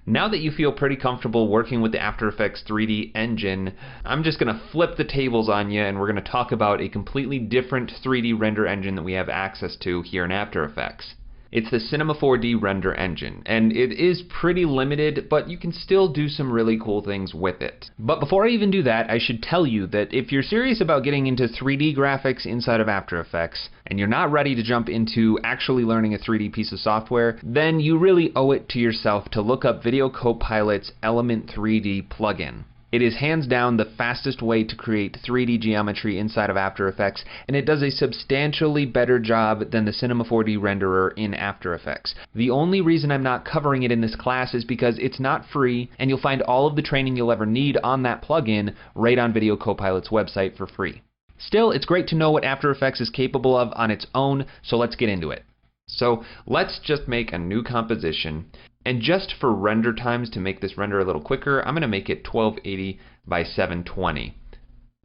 Now that you feel pretty comfortable working with the After Effects 3D engine, I'm just going to flip the tables on you and we're going to talk about a completely different 3D render engine that we have access to here in After Effects. It's the Cinema 4D render engine, and it is pretty limited, but you can still do some really cool things with it. But before I even do that, I should tell you that if you're serious about getting into 3D graphics inside of After Effects, and you're not ready to jump into actually learning a 3D piece of software, then you really owe it to yourself to look up Video Copilot's Element 3D plugin. It is hands down the fastest way to create 3D geometry inside of After Effects, and it does a substantially better job than the Cinema 4D renderer in After Effects. The only reason I'm not covering it in this class is because it's not free, and you'll find all of the training you'll ever need on that plugin right on Video Copilot's website for free. Still, it's great to know what After Effects is capable of on its own, so let's get into it. So let's just make a new composition. And just for render times, to make this render a little quicker, I'm going to make it 1280 by 720.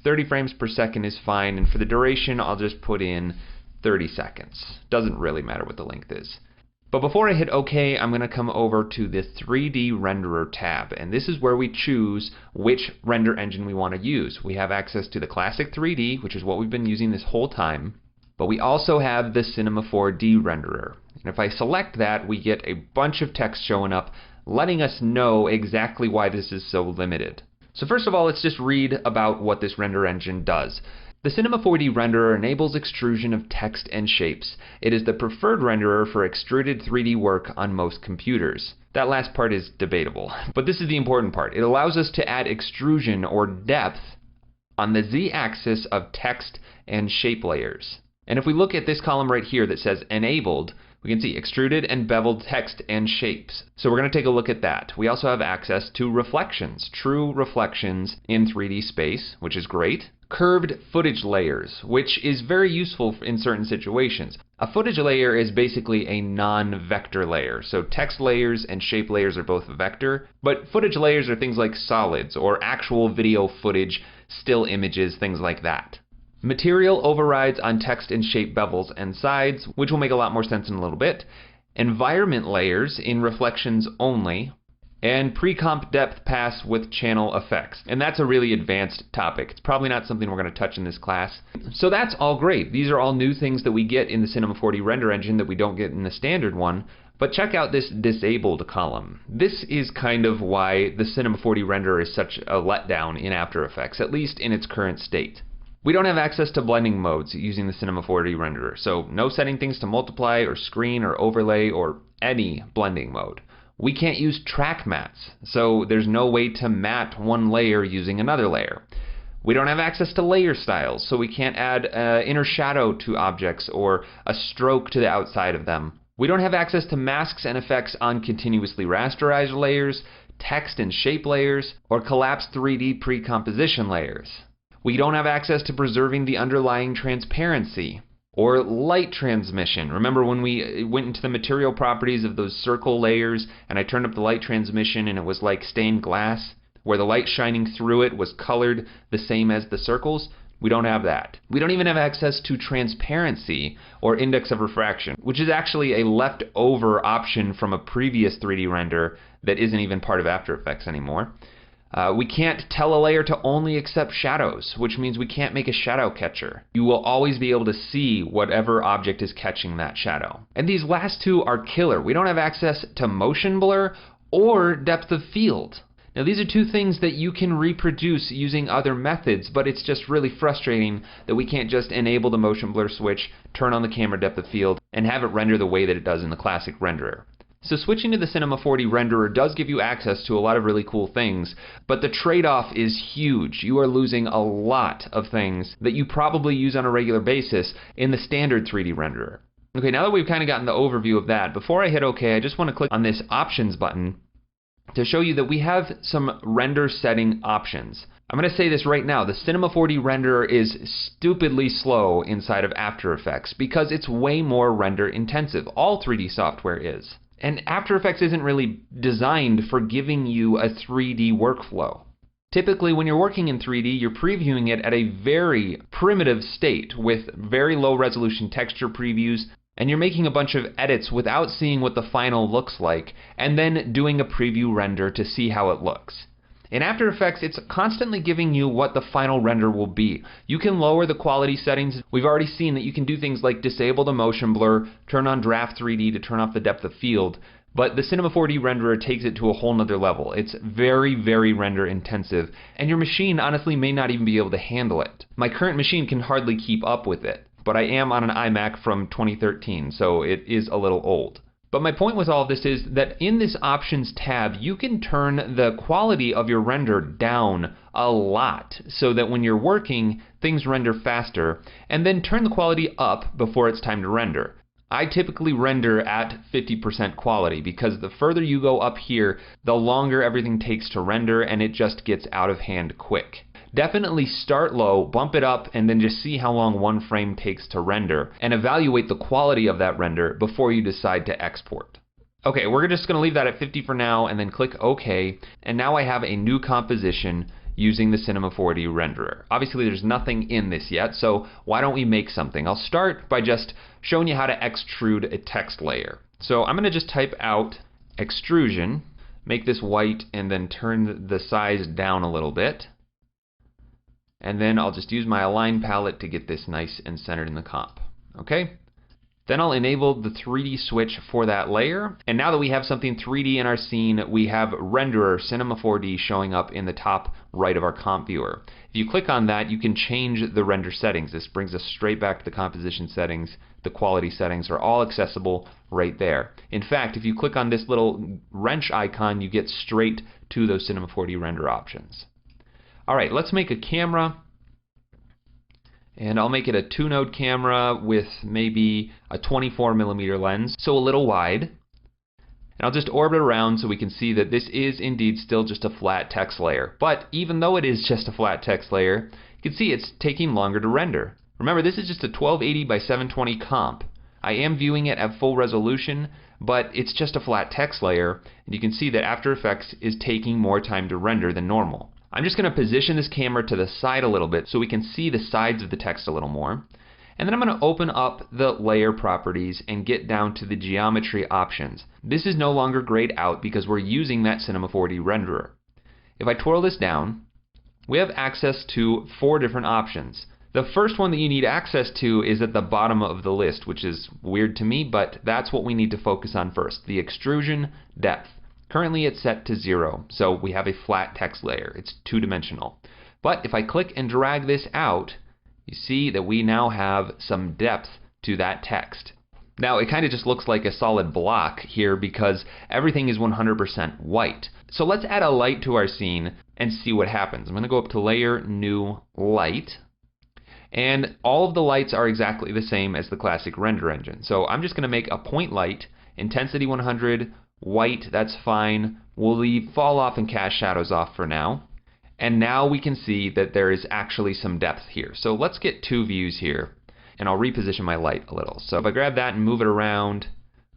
30 frames per second is fine, and for the duration, I'll just put in 30 seconds. Doesn't really matter what the length is. But before I hit OK, I'm going to come over to the 3D Renderer tab, and this is where we choose which render engine we want to use. We have access to the Classic 3D, which is what we've been using this whole time, but we also have the Cinema 4D renderer. And if I select that, we get a bunch of text showing up letting us know exactly why this is so limited. So first of all, let's just read about what this render engine does. The Cinema 4D renderer enables extrusion of text and shapes. It is the preferred renderer for extruded 3D work on most computers. That last part is debatable, but this is the important part. It allows us to add extrusion or depth on the z-axis of text and shape layers. And if we look at this column right here that says enabled, we can see extruded and beveled text and shapes. So we're going to take a look at that. We also have access to reflections, true reflections in 3D space, which is great. Curved footage layers, which is very useful in certain situations. A footage layer is basically a non-vector layer. So text layers and shape layers are both vector, but footage layers are things like solids or actual video footage, still images, things like that. Material overrides on text and shape bevels and sides, which will make a lot more sense in a little bit. Environment layers in reflections only. And pre-comp depth pass with channel effects. And that's a really advanced topic. It's probably not something we're going to touch in this class. So that's all great. These are all new things that we get in the Cinema 4D render engine that we don't get in the standard one. But check out this disabled column. This is kind of why the Cinema 4D renderer is such a letdown in After Effects, at least in its current state. We don't have access to blending modes using the Cinema 4D renderer, so no setting things to multiply or screen or overlay or any blending mode. We can't use track mats, so there's no way to mat one layer using another layer. We don't have access to layer styles, so we can't add inner shadow to objects or a stroke to the outside of them. We don't have access to masks and effects on continuously rasterized layers, text and shape layers, or collapsed 3D pre-composition layers. We don't have access to preserving the underlying transparency or light transmission. Remember when we went into the material properties of those circle layers and I turned up the light transmission and it was like stained glass, where the light shining through it was colored the same as the circles? We don't have that. We don't even have access to transparency or index of refraction, which is actually a leftover option from a previous 3D render that isn't even part of After Effects anymore. We can't tell a layer to only accept shadows, which means we can't make a shadow catcher. You will always be able to see whatever object is catching that shadow. And these last two are killer. We don't have access to motion blur or depth of field. Now these are two things that you can reproduce using other methods, but it's just really frustrating that we can't just enable the motion blur switch, turn on the camera depth of field, and have it render the way that it does in the classic renderer. So switching to the Cinema 4D renderer does give you access to a lot of really cool things, but the trade-off is huge. You are losing a lot of things that you probably use on a regular basis in the standard 3D renderer. Okay, now that we've kind of gotten the overview of that, before I hit OK, I just want to click on this Options button to show you that we have some render setting options. I'm going to say this right now, the Cinema 4D renderer is stupidly slow inside of After Effects because it's way more render intensive. All 3D software is. And After Effects isn't really designed for giving you a 3D workflow. Typically, when you're working in 3D, you're previewing it at a very primitive state with very low resolution texture previews, and you're making a bunch of edits without seeing what the final looks like, and then doing a preview render to see how it looks. In After Effects, it's constantly giving you what the final render will be. You can lower the quality settings. We've already seen that you can do things like disable the motion blur, turn on Draft 3D to turn off the depth of field, but the Cinema 4D renderer takes it to a whole nother level. It's very, very render intensive, and your machine honestly may not even be able to handle it. My current machine can hardly keep up with it, but I am on an iMac from 2013, so it is a little old. But my point with all of this is that in this Options tab, you can turn the quality of your render down a lot so that when you're working, things render faster, and then turn the quality up before it's time to render. I typically render at 50% quality because the further you go up here, the longer everything takes to render, and it just gets out of hand quick. Definitely start low, bump it up, and then just see how long one frame takes to render, and evaluate the quality of that render before you decide to export. Okay, we're just going to leave that at 50 for now, and then click OK, and now I have a new composition using the Cinema 4D renderer. Obviously there's nothing in this yet, so why don't we make something? I'll start by just showing you how to extrude a text layer. So I'm going to just type out extrusion, make this white, and then turn the size down a little bit. And then I'll just use my align palette to get this nice and centered in the comp. Okay? Then I'll enable the 3D switch for that layer. And now that we have something 3D in our scene, we have renderer Cinema 4D showing up in the top right of our comp viewer. If you click on that, you can change the render settings. This brings us straight back to the composition settings. The quality settings are all accessible right there. In fact, if you click on this little wrench icon, you get straight to those Cinema 4D render options. Alright, let's make a camera, and I'll make it a 2-node camera with maybe a 24mm lens, so a little wide. And I'll just orbit around so we can see that this is indeed still just a flat text layer. But even though it is just a flat text layer, you can see it's taking longer to render. Remember, this is just a 1280 by 720 comp. I am viewing it at full resolution, but it's just a flat text layer, and you can see that After Effects is taking more time to render than normal. I'm just going to position this camera to the side a little bit so we can see the sides of the text a little more. And then I'm going to open up the layer properties and get down to the geometry options. This is no longer grayed out because we're using that Cinema 4D renderer. If I twirl this down, we have access to 4 different options. The first one that you need access to is at the bottom of the list, which is weird to me, but that's what we need to focus on first, the extrusion depth. Currently it's set to 0, so we have a flat text layer. It's 2-dimensional. But if I click and drag this out, you see that we now have some depth to that text. Now it kind of just looks like a solid block here because everything is 100% white. So let's add a light to our scene and see what happens. I'm going to go up to Layer, New, Light. And all of the lights are exactly the same as the classic render engine. So I'm just going to make a point light, intensity 100, white, that's fine. We'll leave fall off and cast shadows off for now. And now we can see that there is actually some depth here. So let's get 2 views here, and I'll reposition my light a little. So if I grab that and move it around,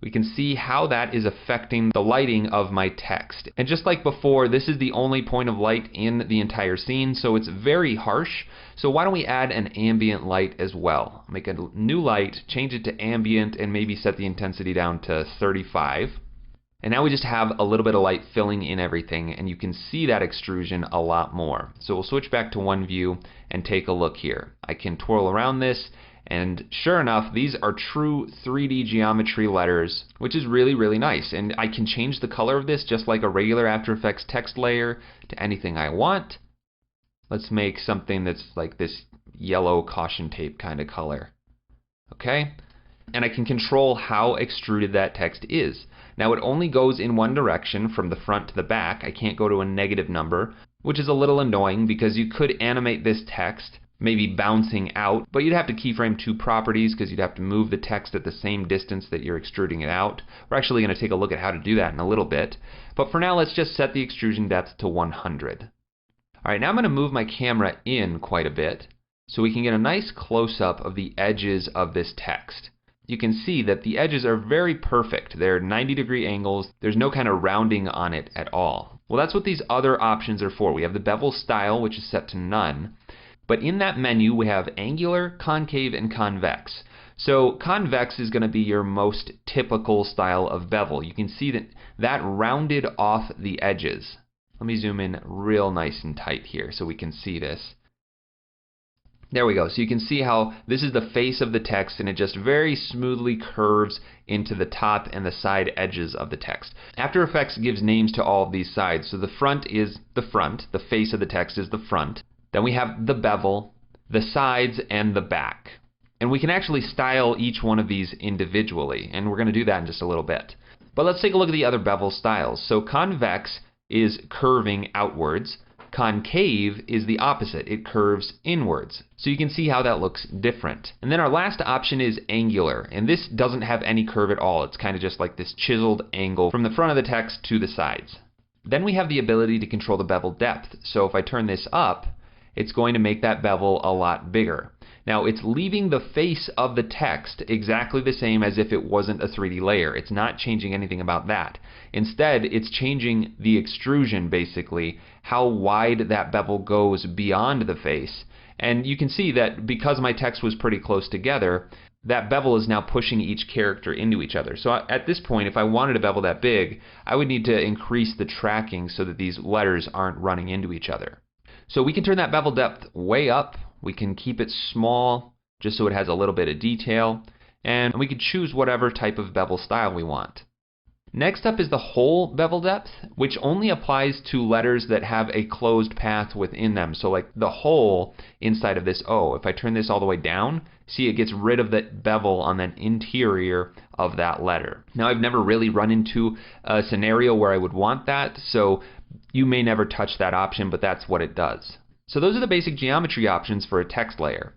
we can see how that is affecting the lighting of my text. And just like before, this is the only point of light in the entire scene, so it's very harsh. So why don't we add an ambient light as well? Make a new light, change it to ambient, and maybe set the intensity down to 35. And now we just have a little bit of light filling in everything, and you can see that extrusion a lot more. So we'll switch back to one view and take a look here. I can twirl around this, and sure enough, these are true 3D geometry letters, which is really, really nice. And I can change the color of this just like a regular After Effects text layer to anything I want. Let's make something that's like this yellow caution tape kind of color. Okay? And I can control how extruded that text is. Now it only goes in one direction from the front to the back. I can't go to a negative number, which is a little annoying because you could animate this text maybe bouncing out, but you'd have to keyframe 2 properties because you'd have to move the text at the same distance that you're extruding it out. We're actually going to take a look at how to do that in a little bit. But for now, let's just set the extrusion depth to 100. Alright, now I'm going to move my camera in quite a bit so we can get a nice close-up of the edges of this text. You can see that the edges are very perfect. They're 90-degree angles. There's no kind of rounding on it at all. Well, that's what these other options are for. We have the bevel style, which is set to none. But in that menu, we have angular, concave, and convex. So convex is going to be your most typical style of bevel. You can see that rounded off the edges. Let me zoom in real nice and tight here so we can see this. There we go. So you can see how this is the face of the text, and it just very smoothly curves into the top and the side edges of the text. After Effects gives names to all of these sides. So the front is the front, the face of the text is the front. Then we have the bevel, the sides, and the back. And we can actually style each one of these individually, and we're going to do that in just a little bit. But let's take a look at the other bevel styles. So convex is curving outwards. Concave is the opposite. It curves inwards. So you can see how that looks different. And then our last option is angular. And this doesn't have any curve at all. It's kind of just like this chiseled angle from the front of the text to the sides. Then we have the ability to control the bevel depth. So if I turn this up, it's going to make that bevel a lot bigger. Now it's leaving the face of the text exactly the same as if it wasn't a 3D layer. It's not changing anything about that. Instead, it's changing the extrusion, basically, how wide that bevel goes beyond the face. And you can see that because my text was pretty close together, that bevel is now pushing each character into each other. So at this point, if I wanted a bevel that big, I would need to increase the tracking so that these letters aren't running into each other. So we can turn that bevel depth way up. We can keep it small just so it has a little bit of detail, and we can choose whatever type of bevel style we want. Next up is the whole bevel depth, which only applies to letters that have a closed path within them. So like the hole inside of this O. If I turn this all the way down, see it gets rid of that bevel on the interior of that letter. Now I've never really run into a scenario where I would want that, so you may never touch that option, but that's what it does. So those are the basic geometry options for a text layer.